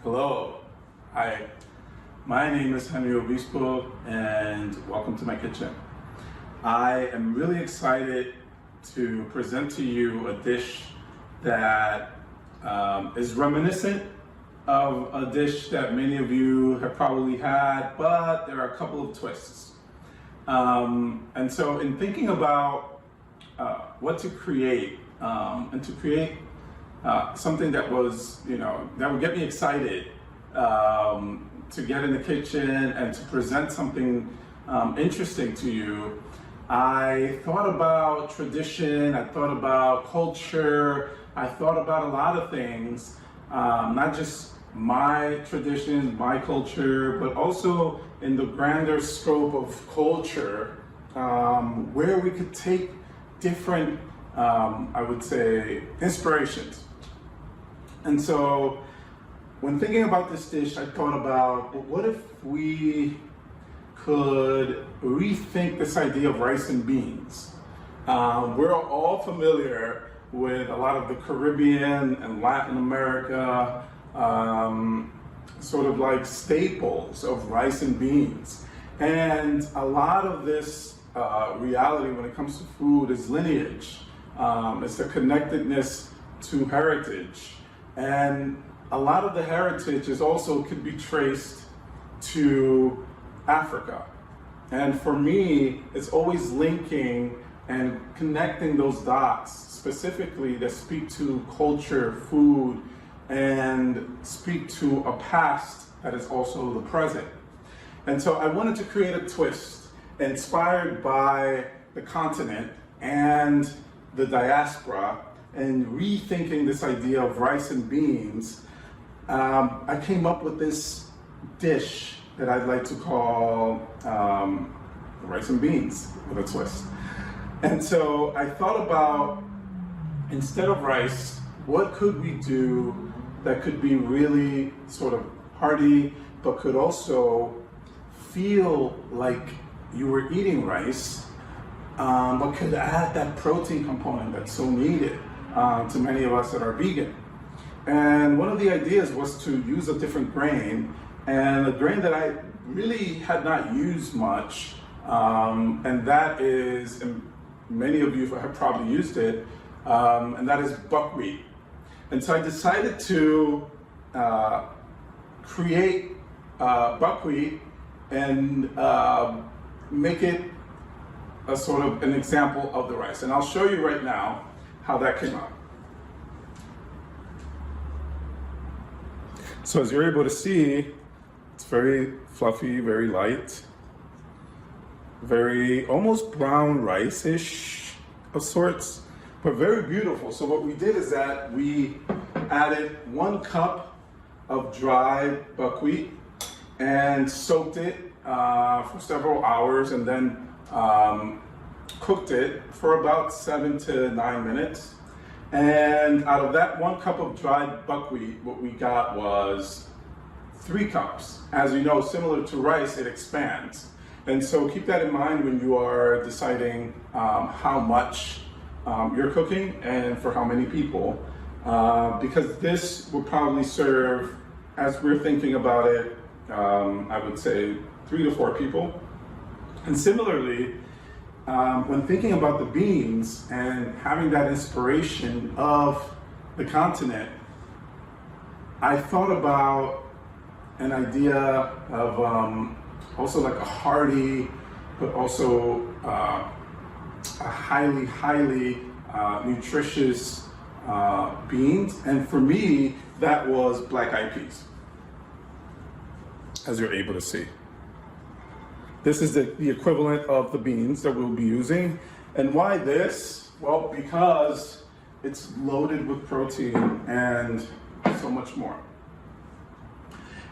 Hello, hi, my name is Obispo and welcome to my kitchen. I am really excited to present to you a dish that is reminiscent of a dish that many of you have probably had, but there are a couple of twists. And so in thinking about what to create, and to create something that was, that would get me excited to get in the kitchen and to present something interesting to you. I thought about tradition, I thought about culture, I thought about a lot of things, not just my traditions, my culture, but also in the grander scope of culture, where we could take different, I would say, inspirations. And so when thinking about this dish, I thought about, well, what if we could rethink this idea of rice and beans? We're all familiar with a lot of the Caribbean and Latin America, sort of like staples of rice and beans. And a lot of this reality when it comes to food is lineage. It's the connectedness to heritage. And a lot of the heritage is also could be traced to Africa. And for me, it's always linking and connecting those dots, specifically that speak to culture, food, and speak to a past that is also the present. And so I wanted to create a twist inspired by the continent and the diaspora and rethinking this idea of rice and beans. I came up with this dish that I'd like to call rice and beans with a twist. And so I thought about, instead of rice, what could we do that could be really sort of hearty, but could also feel like you were eating rice, but could add that protein component that's so needed to many of us that are vegan. And one of the ideas was to use a different grain, and a grain that I really had not used much, and that is, and many of you have probably used it, and that is buckwheat. And so I decided to create buckwheat and make it a sort of an example of the rice. And I'll show you right now how that came out. So as you're able to see, it's very fluffy, very light, very almost brown rice-ish of sorts, but very beautiful. So what we did is that we added 1 cup of dried buckwheat and soaked it for several hours, and then cooked it for about 7 to 9 minutes. And out of that 1 cup of dried buckwheat, what we got was 3 cups. As you know, similar to rice, it expands. And so keep that in mind when you are deciding how much you're cooking and for how many people, because this will probably serve, as we're thinking about it, I would say 3 to 4 people. And similarly, when thinking about the beans and having that inspiration of the continent, I thought about an idea of also like a hearty, but also a highly nutritious beans. And for me, that was black-eyed peas, as you're able to see. This is the equivalent of the beans that we'll be using. And why this? Well, because it's loaded with protein and so much more.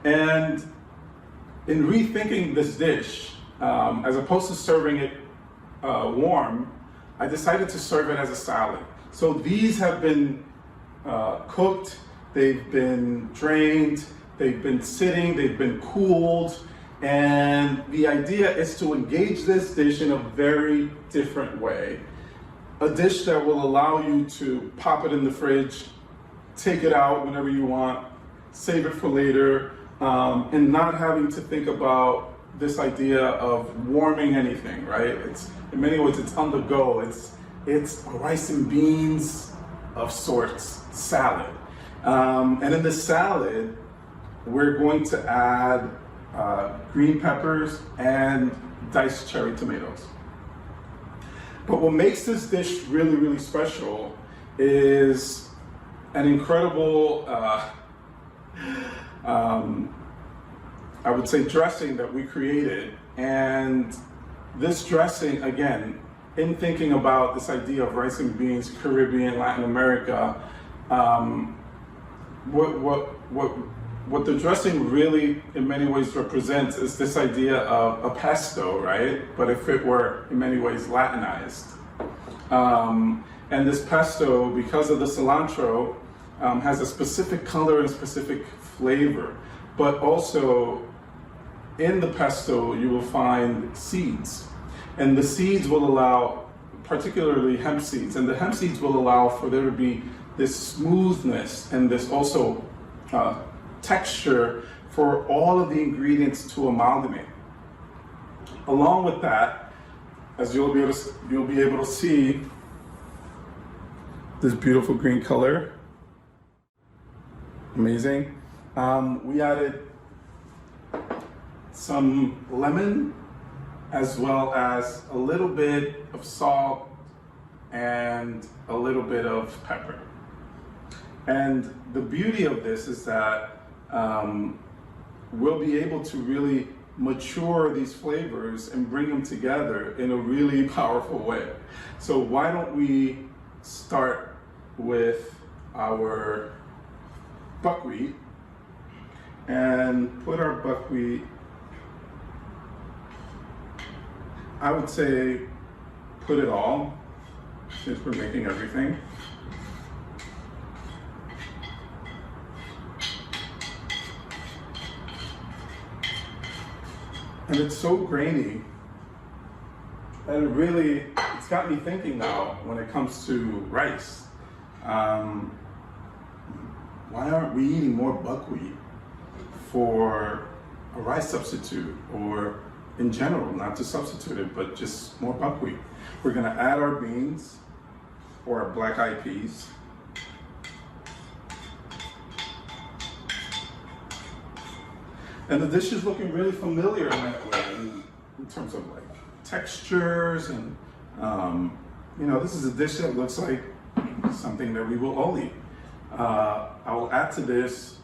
And in rethinking this dish, as opposed to serving it warm, I decided to serve it as a salad. So these have been cooked, they've been drained, they've been sitting, they've been cooled, and the idea is to engage this dish in a very different way. A dish that will allow you to pop it in the fridge, take it out whenever you want, save it for later, and not having to think about this idea of warming anything, right? It's, in many ways, it's on the go. It's a rice and beans of sorts salad. And in the salad, we're going to add green peppers and diced cherry tomatoes. But what makes this dish really, really special is an incredible, I would say, dressing that we created. And this dressing, again, in thinking about this idea of rice and beans, Caribbean, Latin America, what the dressing really, in many ways, represents is this idea of a pesto, right? But if it were, in many ways, Latinized. And this pesto, because of the cilantro, has a specific color and specific flavor. But also, in the pesto, you will find seeds. And the seeds will allow, particularly hemp seeds, and the hemp seeds will allow for there to be this smoothness and this also texture for all of the ingredients to amalgamate. Along with that, as you'll be able to see, this beautiful green color, amazing. We added some lemon, as well as a little bit of salt and a little bit of pepper. And the beauty of this is that we'll be able to really mature these flavors and bring them together in a really powerful way. So why don't we start with our buckwheat and put our buckwheat, I would say put it all, since we're making everything. And it's so grainy that it's got me thinking now when it comes to rice. Why aren't we eating more buckwheat for a rice substitute, or in general, not to substitute it, but just more buckwheat? We're gonna add our beans or our black-eyed peas. And the dish is looking really familiar in that way, in terms of like textures, and this is a dish that looks like something that we will all eat. I will add to this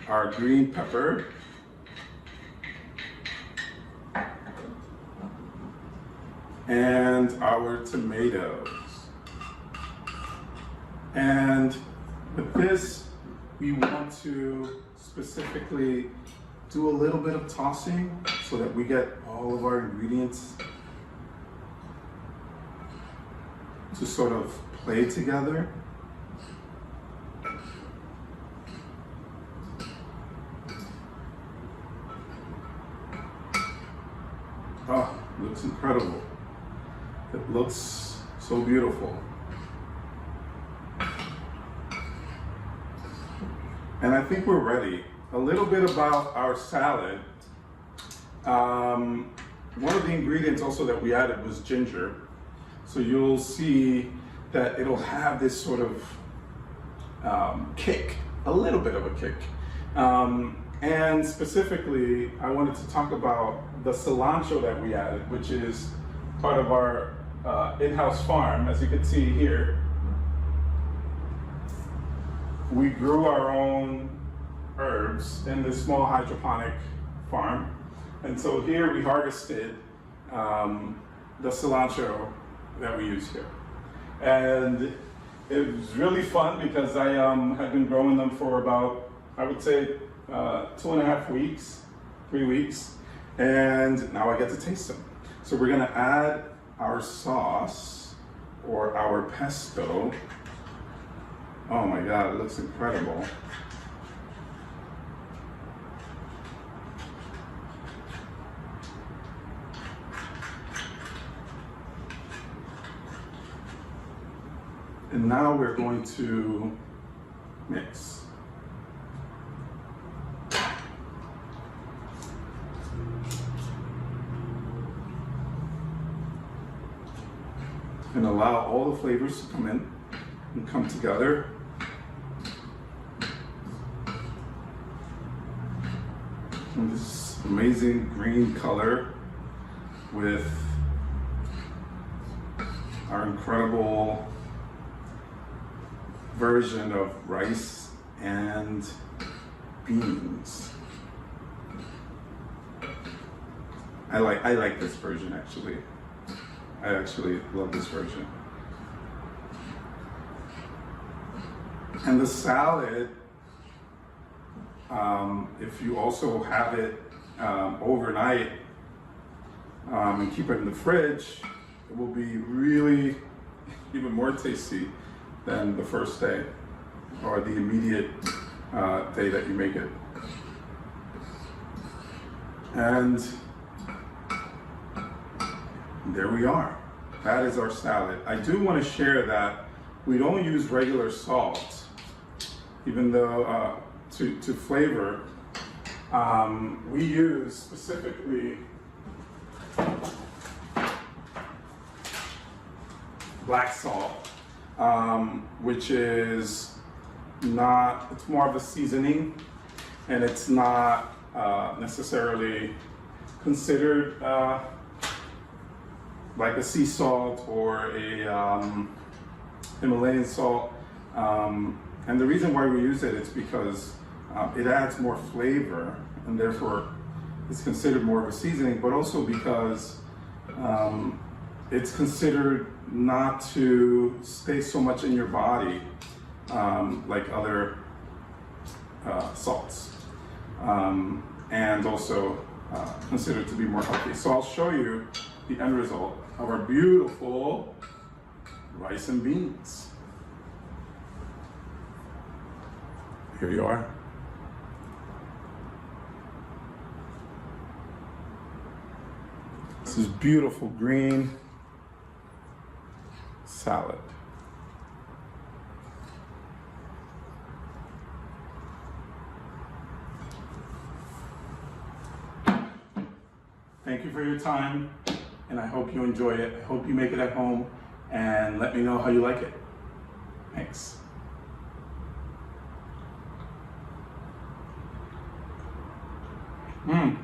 our green pepper, and our tomatoes. And with this, we want to specifically do a little bit of tossing so that we get all of our ingredients to sort of play together. Oh, it looks incredible. It looks so beautiful. And I think we're ready. A little bit about our salad. One of the ingredients also that we added was ginger. So you'll see that it'll have this sort of kick, a little bit of a kick. And specifically, I wanted to talk about the cilantro that we added, which is part of our in-house farm. As you can see here, we grew our own herbs in this small hydroponic farm. And so here we harvested the cilantro that we use here. And it was really fun because I had been growing them for about, I would say, 2.5 weeks, 3 weeks, and now I get to taste them. So we're gonna add our sauce, or our pesto. Oh my God, it looks incredible. And now we're going to mix. And allow all the flavors to come in and come together. And this amazing green color with our incredible version of rice and beans. I like this version actually. I actually love this version. And the salad, if you also have it overnight and keep it in the fridge, it will be really even more tasty than the first day or the immediate day that you make it. And there we are. That is our salad. I do want to share that we don't use regular salt, even though to flavor. We use specifically black salt, which is not, it's more of a seasoning, and it's not necessarily considered like a sea salt or a Himalayan salt. And the reason why we use it is because it adds more flavor and therefore it's considered more of a seasoning, but also because it's considered not to stay so much in your body like other salts, and also considered to be more healthy. So I'll show you the end result of our beautiful rice and beans. Here you are. This is beautiful green salad. Thank you for your time, and I hope you enjoy it. I hope you make it at home, and let me know how you like it. Thanks. Mmm.